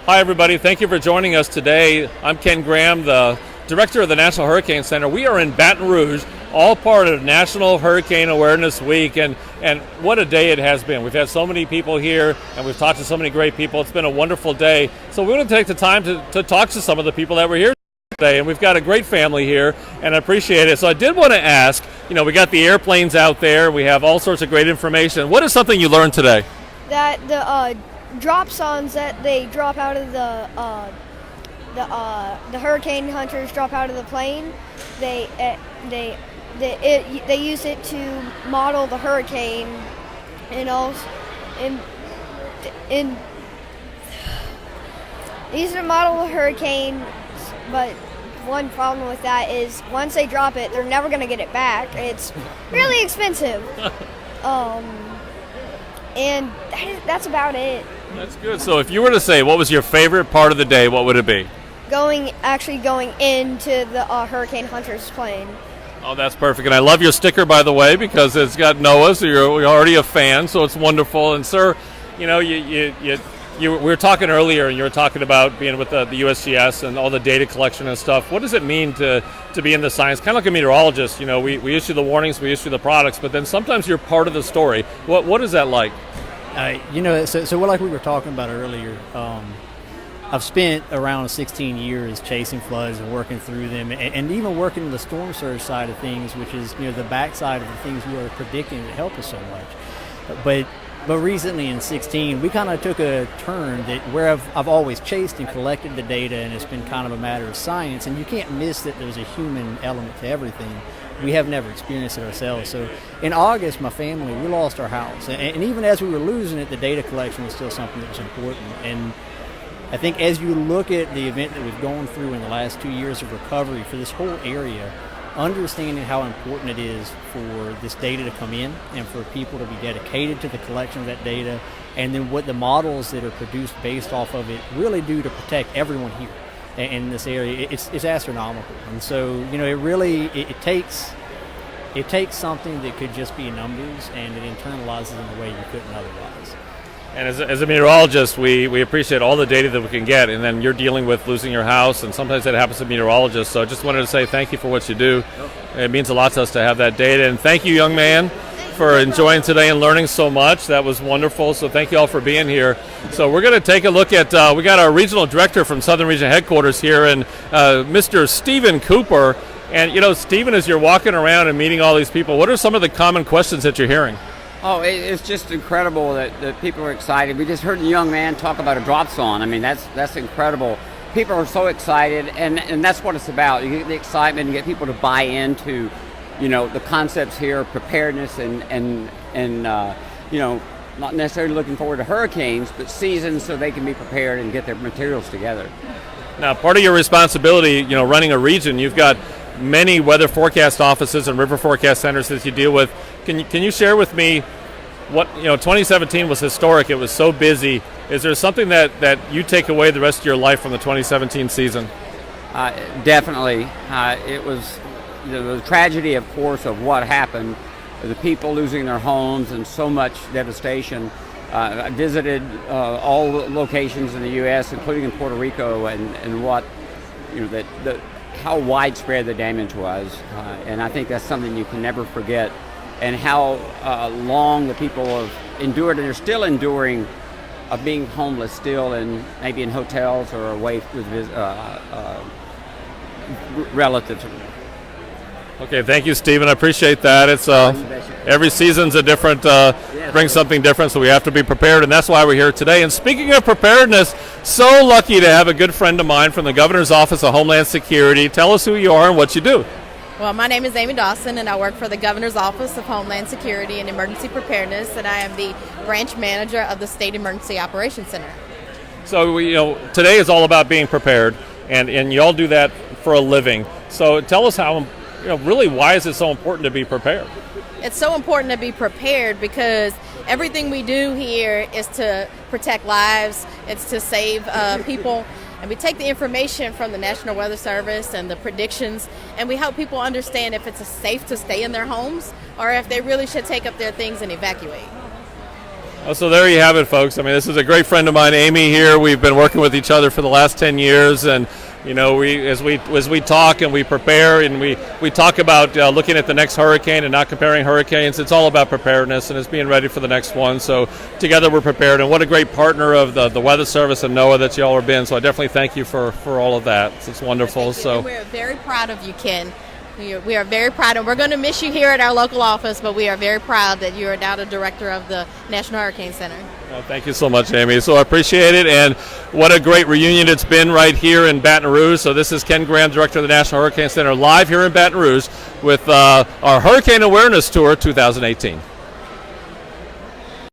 Hi, everybody. Thank you for joining us today. I'm Ken Graham, the Director of the National Hurricane Center. We are in Baton Rouge, all part of National Hurricane Awareness Week, and what a day it has been. We've had so many people here, and we've talked to so many great people. It's been a wonderful day. So we're going to take the time to talk to some of the people that were here today, and we've got a great family here, and I appreciate it. So I did want to ask, we got the airplanes out there. We have all sorts of great information. What is something you learned today? That the drop zones that they drop out of the hurricane hunters drop out of the plane, they use it to model the hurricane, and also in they use it to model the hurricane. But one problem with that is once they drop it, they're never going to get it back. It's really expensive. And that's about it. That's good. So if you were to say what was your favorite part of the day, what would it be? Going into the hurricane hunter's plane. Oh, that's perfect. And I love your sticker, by the way, because it's got NOAA, so you're already a fan, so it's wonderful. And sir, we were talking earlier, and you were talking about being with the USGS and all the data collection and stuff. What does it mean to be in the science? Kind of like a meteorologist, we issue the warnings, we issue the products, but then sometimes you're part of the story. What is that like? So like we were talking about earlier, I've spent around 16 years chasing floods and working through them, and even working the storm surge side of things, which is the backside of the things we are predicting that help us so much. But recently in 16, we kind of took a turn that where I've always chased and collected the data, and it's been kind of a matter of science, and you can't miss that there's a human element to everything. We have never experienced it ourselves. So in August, my family, we lost our house. And even as we were losing it, the data collection was still something that was important. And I think as you look at the event that we've gone through in the last 2 years of recovery for this whole area, understanding how important it is for this data to come in and for people to be dedicated to the collection of that data, and then what the models that are produced based off of it really do to protect everyone here in this area, it's astronomical. And so it takes something that could just be numbers, and it internalizes in a way you couldn't otherwise. And as a meteorologist, we appreciate all the data that we can get, and then you're dealing with losing your house, and sometimes that happens to meteorologists. So I just wanted to say thank you for what you do. It means a lot to us to have that data. And thank you, young man, for enjoying today and learning so much. That was wonderful. So thank you all for being here. So we're going to take a look at, we got our regional director from Southern Region Headquarters here, and Mr. Stephen Cooper. And, Stephen, as you're walking around and meeting all these people, what are some of the common questions that you're hearing? Oh, it's just incredible that people are excited. We just heard a young man talk about a drop zone. I mean, that's incredible. People are so excited, and that's what it's about. You get the excitement, you get people to buy into, the concepts here, preparedness, and not necessarily looking forward to hurricanes, but seasons so they can be prepared and get their materials together. Now, part of your responsibility, running a region, you've got many weather forecast offices and river forecast centers that you deal with. Can you share with me what 2017 was historic? It was so busy. Is there something that you take away the rest of your life from the 2017 season? Definitely. It was the tragedy, of course, of what happened, the people losing their homes and so much devastation. I visited all locations in the U.S., including in Puerto Rico, and what how widespread the damage was, and I think that's something you can never forget, and how long the people have endured, and they're still enduring, of being homeless still, and maybe in hotels or away with relatives. Okay, thank you, Stephen. I appreciate that. It's every season's a different, brings something different, so we have to be prepared, and that's why we're here today. And speaking of preparedness, so lucky to have a good friend of mine from the Governor's Office of Homeland Security. Tell us who you are and what you do. Well, my name is Amy Dawson, and I work for the Governor's Office of Homeland Security and Emergency Preparedness, and I am the branch manager of the State Emergency Operations Center. So, today is all about being prepared, and you all do that for a living. So tell us how, really, why is it so important to be prepared? It's so important to be prepared because everything we do here is to protect lives, it's to save people, and we take the information from the National Weather Service and the predictions, and we help people understand if it's safe to stay in their homes or if they really should take up their things and evacuate. So there you have it, folks. I mean, this is a great friend of mine, Amy here. We've been working with each other for the last 10 years, and you know, as we talk and we prepare and we talk about looking at the next hurricane and not comparing hurricanes. It's all about preparedness and it's being ready for the next one. So together we're prepared, and what a great partner of the Weather Service and NOAA that y'all have been. So I definitely thank you for all of that. It's wonderful. So we're very proud of you, Ken. We are very proud, and we're going to miss you here at our local office, but we are very proud that you are now the director of the National Hurricane Center. Well, thank you so much, Amy. So I appreciate it, and what a great reunion it's been right here in Baton Rouge. So this is Ken Graham, director of the National Hurricane Center, live here in Baton Rouge with our Hurricane Awareness Tour 2018.